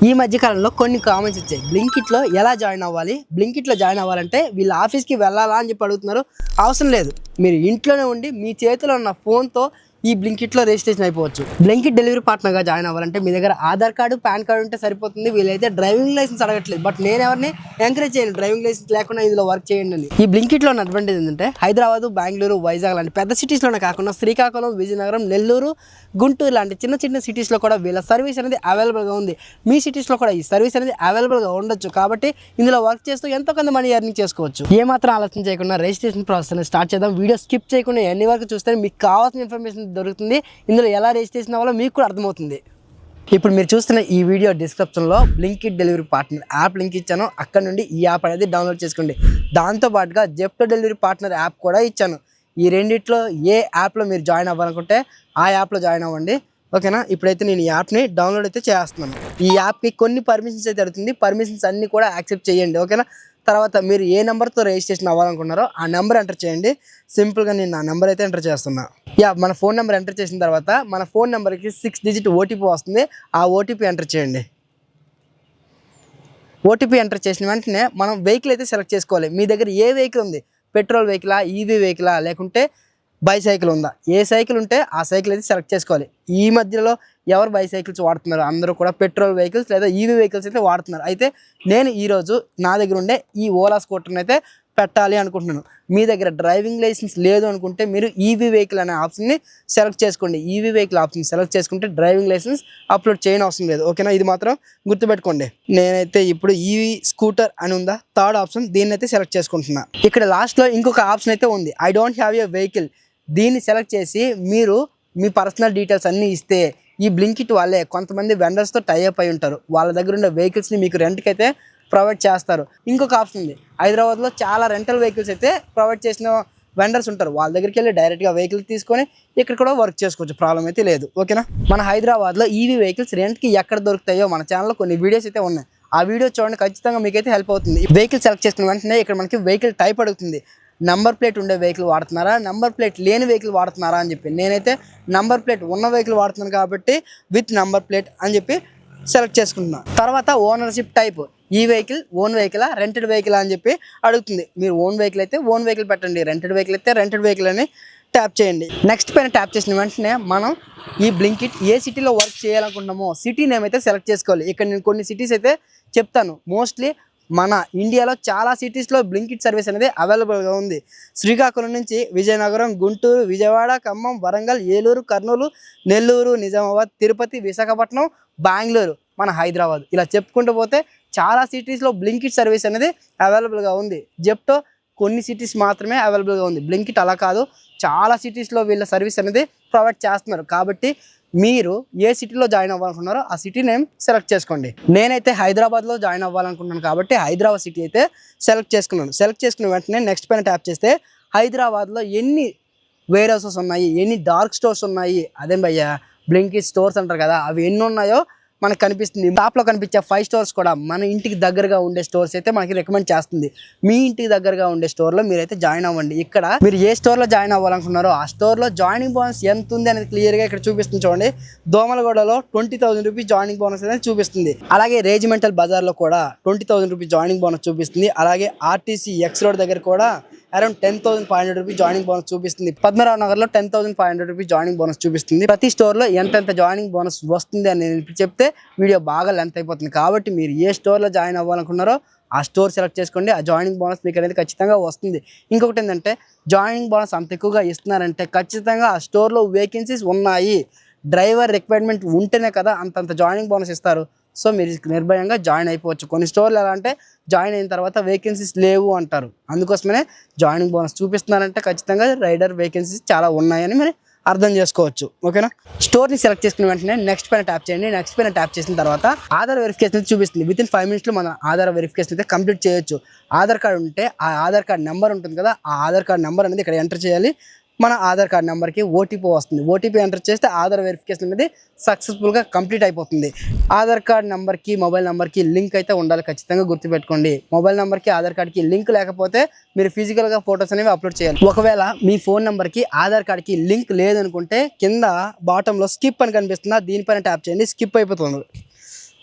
ఈ మధ్య కాలంలో కొన్ని కామెంట్స్ వచ్చాయి, బ్లింకిట్లో ఎలా జాయిన్ అవ్వాలి, బ్లింకిట్లో జాయిన్ అవ్వాలంటే వీళ్ళ ఆఫీస్కి వెళ్ళాలా అని చెప్పి అడుగుతున్నారు. అవసరం లేదు, మీరు ఇంట్లోనే ఉండి మీ చేతిలో ఉన్న ఫోన్తో ఈ బ్లింకిట్లో రిజిస్ట్రేషన్ అయిపోవచ్చు. బ్లింకిట్ డెలివరీ పార్ట్నర్గా జాయిన్ అవ్వాలంటే మీ దగ్గర ఆధార్ కార్డు, పాన్ కార్డు ఉంటే సరిపోతుంది. వీళ్ళైతే డ్రైవింగ్ లైసెన్స్ అడగట్లేదు, బట్ నేను ఎవరిని ఎంకరేజ్ చేయను డ్రైవింగ్ లైసెన్స్ లేకుండా ఇందులో వర్క్ చేయండి అని. ఈ బ్లింకిట్లో ఉన్న అడ్వాంటేజ్ ఏంటంటే హైదరాబాద్, బెంగళూరు, వైజాగ్ లాంటి పెద్ద సిటీస్లోనే కాకుండా శ్రీకాకుళం, విజయనగరం, నెల్లూరు, గుంటూరు లాంటి చిన్న చిన్న సిటీస్లో కూడా వీళ్ళ సర్వీస్ అనేది అవైలబుల్గా ఉంది. మీ సిటీస్లో కూడా ఈ సర్వీస్ అనేది అవైలబుల్గా ఉండొచ్చు. కాబట్టి ఇందులో వర్క్ చేస్తూ ఎంతో కొంత మనీ ఎర్నింగ్ చేసుకోవచ్చు. ఏమాత్రం ఆలోచన చేయకుండా రిజిస్ట్రేషన్ ప్రాసెస్ అనేది స్టార్ట్ చేద్దాం. వీడియో స్కిప్ చేయకుండా ఎన్ని వరకు చూస్తే మీకు కావాల్సిన ఇన్ఫర్మేషన్ దొరుకుతుంది. ఇందులో ఎలా రిజిస్ట్రేషన్ అవ్వాలో మీకు కూడా అర్థమవుతుంది. ఇప్పుడు మీరు చూస్తున్న ఈ వీడియో డిస్క్రిప్షన్లో Blinkit delivery partner app link ఇచ్చాను. అక్కడ నుండి ఈ యాప్ అనేది డౌన్లోడ్ చేసుకోండి. దాంతోపాటుగా జెప్టో డెలివరీ పార్ట్నర్ యాప్ కూడా ఇచ్చాను. ఈ రెండిట్లో ఏ యాప్లో మీరు జాయిన్ అవ్వాలనుకుంటే ఆ యాప్లో జాయిన్ అవ్వండి. ఓకేనా? ఇప్పుడైతే నేను ఈ యాప్ని డౌన్లోడ్ అయితే చేస్తున్నాను. ఈ యాప్కి కొన్ని పర్మిషన్స్ అయితే అడుగుతుంది. పర్మిషన్స్ అన్నీ కూడా యాక్సెప్ట్ చేయండి. ఓకేనా? తర్వాత మీరు ఏ నెంబర్తో రిజిస్ట్రేషన్ అవ్వాలనుకున్నారో ఆ నెంబర్ ఎంటర్ చేయండి. సింపుల్గా నేను నా నెంబర్ అయితే ఎంటర్ చేస్తున్నా. మన ఫోన్ నెంబర్ ఎంటర్ చేసిన తర్వాత మన ఫోన్ నెంబర్కి 6 డిజిట్ ఓటీపీ వస్తుంది. ఆ ఓటీపీ ఎంటర్ చేయండి. ఓటీపీ ఎంటర్ చేసిన వెంటనే మనం వెహికల్ అయితే సెలెక్ట్ చేసుకోవాలి. మీ దగ్గర ఏ వెహికల్ ఉంది, పెట్రోల్ వెహికలా, ఈవీ వెహికలా, లేకుంటే బైసైకిల్ ఉందా, ఏ సైకిల్ ఉంటే ఆ సైకిల్ అయితే సెలెక్ట్ చేసుకోవాలి. ఈ మధ్యలో ఎవరు బైసైకిల్స్ వాడుతున్నారు, అందరూ కూడా పెట్రోల్ వెహికల్స్ లేదా ఈవీ వెహికల్స్ అయితే వాడుతున్నారు. అయితే నేను ఈరోజు నా దగ్గర ఉండే ఈ ఓలా స్కూటర్ని అయితే పెట్టాలి అనుకుంటున్నాను. మీ దగ్గర డ్రైవింగ్ లైసెన్స్ లేదు అనుకుంటే మీరు ఈవీ వెహికల్ అనే ఆప్షన్ని సెలెక్ట్ చేసుకోండి. ఈవీ వెహికల్ ఆప్షన్ సెలెక్ట్ చేసుకుంటే డ్రైవింగ్ లైసెన్స్ అప్లోడ్ చేయని అవసరం లేదు. ఓకేనా? ఇది మాత్రం గుర్తుపెట్టుకోండి. నేనైతే ఇప్పుడు ఈవీ స్కూటర్ అని ఉందా, థర్డ్ ఆప్షన్, దీన్ని అయితే సెలెక్ట్ చేసుకుంటున్నా. ఇక్కడ లాస్ట్లో ఇంకొక ఆప్షన్ అయితే ఉంది, I don't have a vehicle. దీన్ని సెలెక్ట్ చేసి మీరు మీ పర్సనల్ డీటెయిల్స్ అన్నీ ఇస్తే ఈ బ్లింకిట్ వాళ్ళే కొంతమంది వెండర్స్తో టైఅప్ అయి ఉంటారు. వాళ్ళ దగ్గర ఉండే వెహికల్స్ని మీకు రెంట్కి అయితే ప్రొవైడ్ చేస్తారు. ఇంకొక ఆప్షన్ ఉంది, హైదరాబాద్లో చాలా రెంటల్ వెహికల్స్ అయితే ప్రొవైడ్ చేసిన వెండర్స్ ఉంటారు. వాళ్ళ దగ్గరికి వెళ్ళి డైరెక్ట్గా వెహికల్ తీసుకొని ఇక్కడ కూడా వర్క్ చేసుకోవచ్చు, ప్రాబ్లం అయితే లేదు. ఓకేనా? మన హైదరాబాద్లో ఈవీ వెహికల్స్ రెంట్కి ఎక్కడ దొరుకుతాయో మన ఛానల్లో కొన్ని వీడియోస్ అయితే ఉన్నాయి. ఆ వీడియో చూడండి, ఖచ్చితంగా మీకైతే హెల్ప్ అవుతుంది. వెహికల్ సెలెక్ట్ చేసుకున్న వెంటనే ఇక్కడ మనకి వెహికల్ టైప్ అడుగుతుంది. నంబర్ ప్లేట్ ఉండే వెహికల్ వాడుతున్నారా, నంబర్ ప్లేట్ లేని వెహికల్ వాడుతున్నారా అని చెప్పి. నేనైతే నంబర్ ప్లేట్ ఉన్న వెహికల్ వాడుతున్నాను కాబట్టి విత్ నంబర్ ప్లేట్ అని చెప్పి సెలెక్ట్ చేసుకుంటున్నాను. తర్వాత ఓనర్షిప్ టైప్, ఈ వెహికల్ ఓన్ వెహికలా, రెంటెడ్ వెహికల్ అని చెప్పి అడుగుతుంది. మీరు ఓన్ వెహికల్ అయితే ఓన్ వెహికల్ పెట్టండి, రెంటెడ్ వెహికల్ అయితే రెంటెడ్ వెహికల్ అని ట్యాప్ చేయండి. నెక్స్ట్ పైన ట్యాప్ చేసిన వెంటనే మనం ఈ బ్లింకిట్ ఏ సిటీలో వర్క్ చేయాలనుకుంటున్నామో సిటీ నేమ్ అయితే సెలెక్ట్ చేసుకోవాలి. ఇక్కడ నేను కొన్ని సిటీస్ అయితే చెప్తాను. మోస్ట్లీ మన ఇండియాలో చాలా సిటీస్లో బ్లింకిట్ సర్వీస్ అనేది అవైలబుల్గా ఉంది. శ్రీకాకుళం నుంచి విజయనగరం, గుంటూరు, విజయవాడ, ఖమ్మం, వరంగల్, ఏలూరు, కర్నూలు, నెల్లూరు, నిజామాబాద్, తిరుపతి, విశాఖపట్నం, బెంగళూరు, మన హైదరాబాద్, ఇలా చెప్పుకుంటూ పోతే చాలా సిటీస్లో బ్లింకిట్ సర్వీస్ అనేది అవైలబుల్గా ఉంది. జెప్టో కొన్ని సిటీస్ మాత్రమే అవైలబుల్గా ఉంది. బ్లింకిట్ అలా కాదు, చాలా సిటీస్లో వీళ్ళ సర్వీస్ అనేది ప్రొవైడ్ చేస్తున్నారు. కాబట్టి మీరు ఏ సిటీలో జాయిన్ అవ్వాలనుకున్నారో ఆ సిటీ నేమ్ సెలెక్ట్ చేసుకోండి. నేనైతే హైదరాబాద్లో జాయిన్ అవ్వాలనుకుంటున్నాను కాబట్టి హైదరాబాద్ సిటీ అయితే సెలెక్ట్ చేసుకున్నాను. సెలెక్ట్ చేసుకున్న వెంటనే నెక్స్ట్ పైన ట్యాప్ చేస్తే హైదరాబాద్లో ఎన్ని వేర్ హౌసెస్ ఉన్నాయి, ఎన్ని డార్క్ స్టోర్స్ ఉన్నాయి, అదేం భయ్యా బ్లింకిట్ స్టోర్స్ అంటారు కదా, అవి ఎన్ని ఉన్నాయో మనకు కనిపిస్తుంది. టాప్లో కనిపించే 5 స్టోర్స్ కూడా మన ఇంటికి దగ్గరగా ఉండే స్టోర్స్ అయితే మనకి రికమెండ్ చేస్తుంది. మీ ఇంటికి దగ్గరగా ఉండే స్టోర్లో మీరైతే జాయిన్ అవ్వండి. ఇక్కడ మీరు ఏ స్టోర్లో జాయిన్ అవ్వాలనుకున్నారో ఆ స్టోర్లో జాయినింగ్ బోనస్ ఎంత ఉంది అనేది క్లియర్గా ఇక్కడ చూపిస్తుంది. చూడండి, దోమలగూడలో 20,000 రూపీస్ జాయినింగ్ బోనస్ అనేది చూపిస్తుంది. అలాగే రేజిమెంటల్ బజార్లో కూడా 20,000 రూపీస్ జాయినింగ్ బోనస్ చూపిస్తుంది. అలాగే ఆర్టీసీ ఎక్స్ రోడ్ దగ్గర కూడా అరౌండ్ 10,500 రూపీస్ జాయినింగ్ బోనస్ చూపిస్తుంది. పద్మరావు నగర్లో 10,500 రూపీస్ జాయినింగ్ బోనస్ చూపిస్తుంది. ప్రతి స్టోర్లో ఎంత జాయినింగ్ బోనస్ వస్తుంది అని చెప్తే వీడియో బాగా లెంత్ అయిపోతుంది. కాబట్టి మీరు ఏ స్టోర్లో జాయిన్ అవ్వాలనుకున్నారో ఆ స్టోర్ సెలెక్ట్ చేసుకోండి. ఆ జాయినింగ్ బోనస్ మీకు అనేది ఖచ్చితంగా వస్తుంది. ఇంకొకటి ఏంటంటే జాయినింగ్ బోనస్ అంత ఎక్కువగా ఇస్తున్నారంటే ఖచ్చితంగా ఆ స్టోర్లో వేకెన్సీస్ ఉన్నాయి. డ్రైవర్ రిక్వైర్మెంట్ ఉంటేనే కదా అంతంత జాయినింగ్ బోనస్ ఇస్తారు. సో మీరు నిర్భయంగా జాయిన్ అయిపోవచ్చు. కొన్ని స్టోర్లు ఎలా అంటే జాయిన్ అయిన తర్వాత వేకెన్సీస్ లేవు అంటారు. అందుకోసమే జాయినింగ్ బోనస్ చూపిస్తున్నారంటే ఖచ్చితంగా రైడర్ వేకెన్సీస్ చాలా ఉన్నాయని మీరు అర్థం చేసుకోవచ్చు. ఓకేనా? స్టోర్ని సెలెక్ట్ చేసుకున్న వెంటనే నెక్స్ట్ పైన ట్యాప్ చేయండి. నెక్స్ట్ పైన ట్యాప్ చేసిన తర్వాత ఆధార్ వెరిఫికేషన్ చూపిస్తుంది. వితిన్ 5 మినిట్స్లో మన ఆధార్ వెరిఫికేషన్ అయితే కంప్లీట్ చేయొచ్చు. ఆధార్ కార్డు ఉంటే ఆ ఆధార్ కార్డ్ నెంబర్ ఉంటుంది కదా, ఆ ఆధార్ కార్డ్ నెంబర్ అనేది ఇక్కడ ఎంటర్ చేయాలి. మన ఆధార్ కార్డ్ నెంబర్కి ఓటీపీ వస్తుంది. ఓటీపీ ఎంటర్ చేస్తే ఆధార్ వెరిఫికేషన్ అనేది సక్సెస్ఫుల్గా కంప్లీట్ అయిపోతుంది. ఆధార్ కార్డ్ నెంబర్కి మొబైల్ నెంబర్కి లింక్ అయితే ఉండాలి, ఖచ్చితంగా గుర్తుపెట్టుకోండి. మొబైల్ నెంబర్కి ఆధార్ కార్డ్కి లింక్ లేకపోతే మీరు ఫిజికల్గా ఫొటోస్ అనేవి అప్లోడ్ చేయాలి. ఒకవేళ మీ ఫోన్ నెంబర్కి ఆధార్ కార్డ్కి లింక్ లేదనుకుంటే కింద బాటంలో స్కిప్ అని కనిపిస్తుందా, దీనిపైన ట్యాప్ చేయండి. స్కిప్ అయిపోతుంది.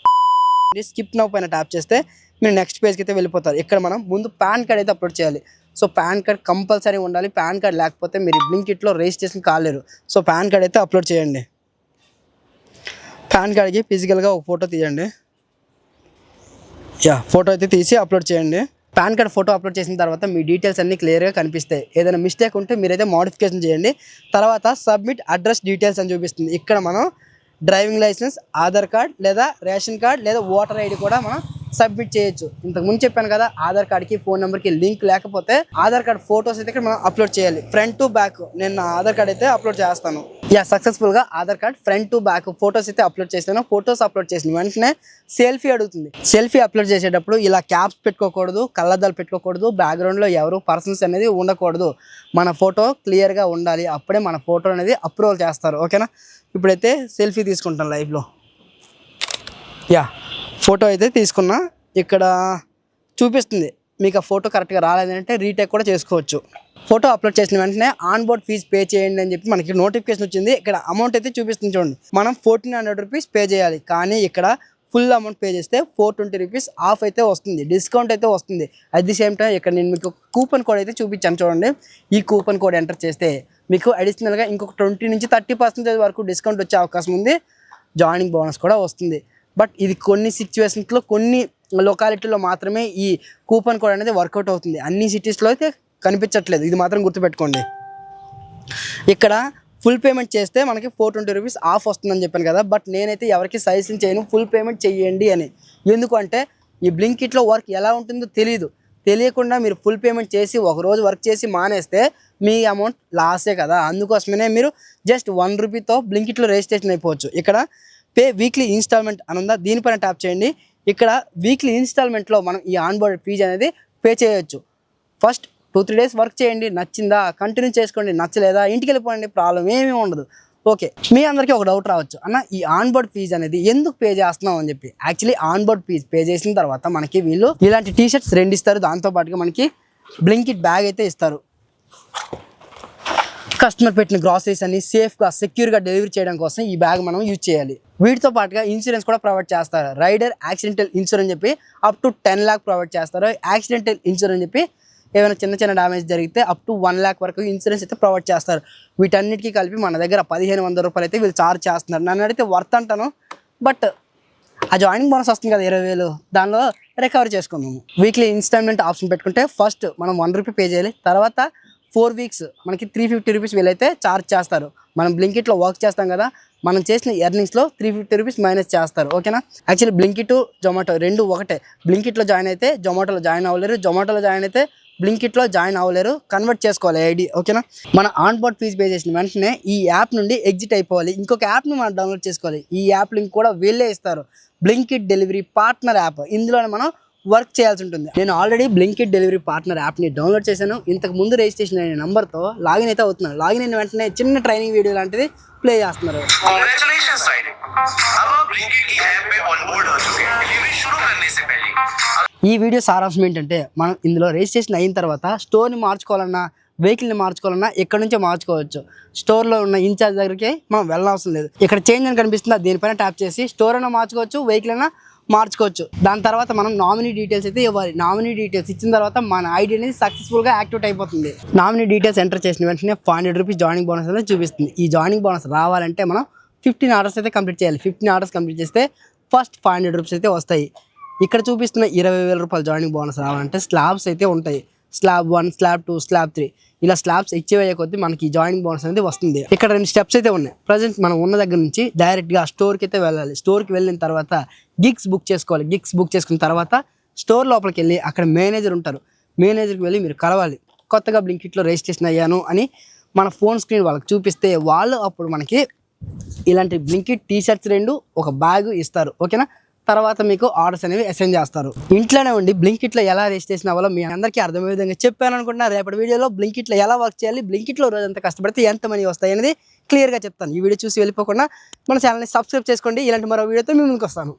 స్కిప్ నౌ పైన ట్యాప్ చేస్తే మీరు నెక్స్ట్ పేజ్కి అయితే వెళ్ళిపోతారు. ఇక్కడ మనం ముందు పాన్ కార్డ్ అయితే అప్లోడ్ చేయాలి. సో పాన్ కార్డ్ కంపల్సరీ ఉండాలి. పాన్ కార్డ్ లేకపోతే మీరు బ్లింకిట్లో రిజిస్ట్రేషన్ కాలేరు. సో పాన్ కార్డ్ అయితే అప్లోడ్ చేయండి. పాన్ కార్డ్కి ఫిజికల్గా ఒక ఫోటో తీయండి. ఫోటో అయితే తీసి అప్లోడ్ చేయండి. పాన్ కార్డ్ ఫోటో అప్లోడ్ చేసిన తర్వాత మీ డీటెయిల్స్ అన్నీ క్లియర్గా కనిపిస్తాయి. ఏదైనా మిస్టేక్ ఉంటే మీరైతే మోడిఫికేషన్ చేయండి. తర్వాత సబ్మిట్ అడ్రస్ డీటెయిల్స్ అని చూపిస్తుంది. ఇక్కడ మనం డ్రైవింగ్ లైసెన్స్, ఆధార్ కార్డ్ లేదా రేషన్ కార్డ్ లేదా ఓటర్ ఐడి కూడా మనం సబ్మిట్ చేయొచ్చు. ఇంతకు ముందు చెప్పాను కదా, ఆధార్ కార్డ్కి ఫోన్ నెంబర్కి లింక్ లేకపోతే ఆధార్ కార్డ్ ఫొటోస్ అయితే ఇక్కడ మనం అప్లోడ్ చేయాలి. ఫ్రంట్ టు బ్యాక్ నేను నా ఆధార్ కార్డ్ అయితే అప్లోడ్ చేస్తాను. సక్సెస్ఫుల్గా Aadhaar card front to back photos అయితే అప్లోడ్ చేస్తాను. ఫొటోస్ అప్లోడ్ చేసిన వెంటనే సెల్ఫీ అడుగుతుంది. సెల్ఫీ అప్లోడ్ చేసేటప్పుడు ఇలా క్యాప్స్ పెట్టుకోకూడదు, కళ్ళద్దాలు పెట్టుకోకూడదు, బ్యాక్గ్రౌండ్లో ఎవరు పర్సన్స్ అనేది ఉండకూడదు. మన ఫోటో క్లియర్గా ఉండాలి. అప్పుడే మన ఫోటో అనేది అప్రూవల్ చేస్తారు. ఓకేనా? ఇప్పుడైతే సెల్ఫీ తీసుకుంటాను లైవ్లో. ఫోటో అయితే తీసుకున్నా. ఇక్కడ చూపిస్తుంది మీకు ఆ ఫోటో కరెక్ట్గా రాలేదంటే రీటేక్ కూడా చేసుకోవచ్చు. ఫోటో అప్లోడ్ చేసిన వెంటనే ఆన్ బోర్డ్ ఫీజ్ పే చేయండి అని చెప్పి మనకి నోటిఫికేషన్ వచ్చింది. ఇక్కడ అమౌంట్ అయితే చూపిస్తుంది చూడండి. మనం 1400 రూపీస్ పే చేయాలి. కానీ ఇక్కడ ఫుల్ అమౌంట్ పే చేస్తే 420 రూపీస్ ఆఫ్ అయితే వస్తుంది, డిస్కౌంట్ అయితే వస్తుంది. అట్ ది సేమ్ టైం ఇక్కడ నేను మీకు కూపన్ కోడ్ అయితే చూపించాను చూడండి. ఈ కూపన్ కోడ్ ఎంటర్ చేస్తే మీకు అడిషనల్గా ఇంకొక 20 నుంచి 30% వరకు డిస్కౌంట్ వచ్చే అవకాశం ఉంది. జాయినింగ్ బోనస్ కూడా వస్తుంది. బట్ ఇది కొన్ని సిచ్యువేషన్స్లో కొన్ని లొకాలిటీలో మాత్రమే ఈ కూపన్ కోడ్ అనేది వర్కౌట్ అవుతుంది. అన్ని సిటీస్లో అయితే కనిపించట్లేదు. ఇది మాత్రం గుర్తుపెట్టుకోండి. ఇక్కడ ఫుల్ పేమెంట్ చేస్తే మనకి 420 రూపీస్ ఆఫ్ వస్తుందని చెప్పాను కదా. బట్ నేనైతే ఎవరికి సజెషన్ చేయను ఫుల్ పేమెంట్ చేయండి అని. ఎందుకంటే ఈ బ్లింకిట్లో వర్క్ ఎలా ఉంటుందో తెలియకుండా మీరు ఫుల్ పేమెంట్ చేసి ఒకరోజు వర్క్ చేసి మానేస్తే మీ అమౌంట్ లాసే కదా. అందుకోసమే మీరు జస్ట్ 1 రూపీతో బ్లింకిట్లో రిజిస్ట్రేషన్ అయిపోవచ్చు. ఇక్కడ పే వీక్లీ ఇన్స్టాల్మెంట్ అని ఉందా, దీనిపైన ట్యాప్ చేయండి. ఇక్కడ వీక్లీ ఇన్స్టాల్మెంట్లో మనం ఈ ఆన్ బోర్డ్ ఫీజ్ అనేది పే చేయొచ్చు. ఫస్ట్ 2-3 డేస్ వర్క్ చేయండి, నచ్చిందా కంటిన్యూ చేసుకోండి, నచ్చలేదా ఇంటికి వెళ్ళిపోండి, ప్రాబ్లం ఏమీ ఉండదు. ఓకే, మీ అందరికీ ఒక డౌట్ రావచ్చు, అన్న ఈ ఆన్ బోర్డ్ ఫీజ్ అనేది ఎందుకు పే చేస్తున్నాం అని చెప్పి. Actually on board fees pay చేసిన తర్వాత మనకి వీళ్ళు ఇలాంటి టీషర్ట్స్ 2 ఇస్తారు. దాంతోపాటుగా మనకి బ్లింకిట్ బ్యాగ్ అయితే ఇస్తారు. కస్టమర్ పెట్టిన గ్రాసరీస్ అన్ని సేఫ్గా సెక్యూర్గా డెలివరీ చేయడం కోసం ఈ బ్యాగ్ మనం యూజ్ చేయాలి. వీటితో పాటుగా ఇన్సూరెన్స్ కూడా ప్రొవైడ్ చేస్తారు. రైడర్ యాక్సిడెంటల్ ఇన్సూరెన్స్ చెప్పి అప్ టు 10 లాక్ ప్రొవైడ్ చేస్తారు. యాక్సిడెంటల్ ఇన్సూరెన్స్ చెప్పి ఏమైనా చిన్న డ్యామేజ్ జరిగితే అప్ టు 1 లాక్ వరకు ఇన్సూరెన్స్ అయితే ప్రొవైడ్ చేస్తారు. వీటన్నిటికీ కలిపి మన దగ్గర 1500 రూపాయలు అయితే వీళ్ళు ఛార్జ్ చేస్తున్నారు. నన్ను అడిగితే వర్త్ అంటాను. బట్ ఆ జాయినింగ్ బోనస్ వస్తుంది కదా 20,000, దానిలో రికవరీ చేసుకుందాము. వీక్లీ ఇన్స్టాల్మెంట్ ఆప్షన్ పెట్టుకుంటే ఫస్ట్ మనం 1 రూపీ పే చేయాలి. తర్వాత 4 వీక్స్ మనకి 350 రూపీస్ వీళ్ళైతే ఛార్జ్ చేస్తారు. మనం బ్లింకిట్లో వర్క్ చేస్తాం కదా, మనం చేసిన ఎర్నింగ్స్లో 350 రూపీస్ మైనస్ చేస్తారు. ఓకేనా? యాక్చువల్లీ బ్లింకిట్ జొమాటో 2 ఒకటే. బ్లింకిట్లో జాయిన్ అయితే జొమాటోలో జాయిన్ అవ్వలేరు, జొమాటోలో జాయిన్ అయితే బ్లింకిట్లో జాయిన్ అవ్వలేరు. కన్వర్ట్ చేసుకోవాలి ఐడి. ఓకేనా? మన ఆన్ బోర్డ్ ఫీజ్ పే చేసిన వెంటనే ఈ యాప్ నుండి ఎగ్జిట్ అయిపోవాలి. ఇంకొక యాప్ని మనం డౌన్లోడ్ చేసుకోవాలి. ఈ యాప్ లింక్ కూడా వీళ్ళే ఇస్తారు. Blinkit delivery partner app. ఇందులో మనం వర్క్ చేయాల్సి ఉంటుంది. నేను ఆల్రెడీ బ్లింకిట్ డెలివరీ పార్ట్నర్ యాప్ని డౌన్లోడ్ చేశాను. ఇంతకు ముందు రిజిస్ట్రేషన్ అయిన నెంబర్తో లాగిన్ అయితే అవుతున్నాను. లాగిన్ అయిన వెంటనే చిన్న ట్రైనింగ్ వీడియో లాంటిది ప్లే చేస్తున్నారు. ఈ వీడియో సారాంశం ఏంటంటే, మనం ఇందులో రిజిస్ట్రేషన్ అయిన తర్వాత స్టోర్ని మార్చుకోవాలన్నా, వెహికల్ని మార్చుకోవాలన్నా ఇక్కడ నుంచే మార్చుకోవచ్చు. స్టోర్లో ఉన్న ఇన్ఛార్జ్ దగ్గరికి మనం వెళ్ళనవసరం లేదు. ఇక్కడ చేంజ్ అని కనిపిస్తుందా, దీనిపైన ట్యాప్ చేసి స్టోర్ అయినా మార్చుకోవచ్చు, వెహికల్ అయినా మార్చుకోవచ్చు. దాని తర్వాత మనం నామినీ డీటెయిల్స్ అయితే ఇవ్వాలి. నామినీ డీటెయిల్స్ ఇచ్చిన తర్వాత మన ఐడి అనేది సక్సెస్ఫుల్గా యాక్టివేట్ అయిపోతుంది. నామినీ డీటెయిల్స్ ఎంటర్ చేసిన వెంటనే 500 రూపీస్ జాయినింగ్ బోనస్ అనేది చూపిస్తుంది. ఈ జాయినింగ్ బోనస్ రావాలంటే మనం 15 ఆర్డర్స్ అయితే కంప్లీట్ చేయాలి. 15 ఆర్డర్స్ కంప్లీట్ చేస్తే ఫస్ట్ 500 రూపీస్ అయితే వస్తాయి. ఇక్కడ చూపిస్తున్న 20,000 రూపాయలు జాయినింగ్ బోనస్ రావాలంటే స్లాబ్స్ అయితే ఉంటాయి. స్లాబ్ 1, స్లాబ్ 2, స్లాబ్ 3 ఇలా స్లాబ్స్ అయ్యే కొద్దీ మనకి జాయినింగ్ బోనస్ అనేది వస్తుంది. ఇక్కడ 2 స్టెప్స్ అయితే ఉన్నాయి. ప్రజెంట్ మనం ఉన్న దగ్గర నుంచి డైరెక్ట్గా స్టోర్కి అయితే వెళ్ళాలి. స్టోర్కి వెళ్ళిన తర్వాత గిగ్స్ బుక్ చేసుకోవాలి. గిగ్స్ బుక్ చేసుకున్న తర్వాత స్టోర్ లోపలికి వెళ్ళి అక్కడ మేనేజర్ ఉంటారు. మేనేజర్కి వెళ్ళి మీరు కలవాలి. కొత్తగా బ్లింకిట్లో రిజిస్ట్రేషన్ అయ్యాను అని మన ఫోన్ స్క్రీన్ వాళ్ళకి చూపిస్తే వాళ్ళు అప్పుడు మనకి ఇలాంటి బ్లింకిట్ టీషర్ట్స్ 2 ఒక బ్యాగ్ ఇస్తారు. ఓకేనా? తర్వాత మీకు ఆర్డర్స్ అనేవి అసైన్ చేస్తారు. ఇంట్లోనే ఉండి బ్లింకిట్లో ఎలా రిజిస్ట్రేషన్ అవ్వాలో మీ అందరికీ అర్థమయ్యే విధంగా చెప్పాను అనుకుంటున్నా. రేపటి వీడియోలో బ్లింకిట్లో ఎలా వర్క్ చేయాలి, బ్లింకిట్లో రోజంతా కష్టపడితే ఎంత మనీ వస్తాయి అనేది క్లియర్గా చెప్తాను. ఈ వీడియో చూసి వెళ్ళిపోకుండా మన ఛానల్ని సబ్స్క్రైబ్ చేసుకోండి. ఇలాంటి మరో వీడియోతో మీ ముందుకు వస్తాను.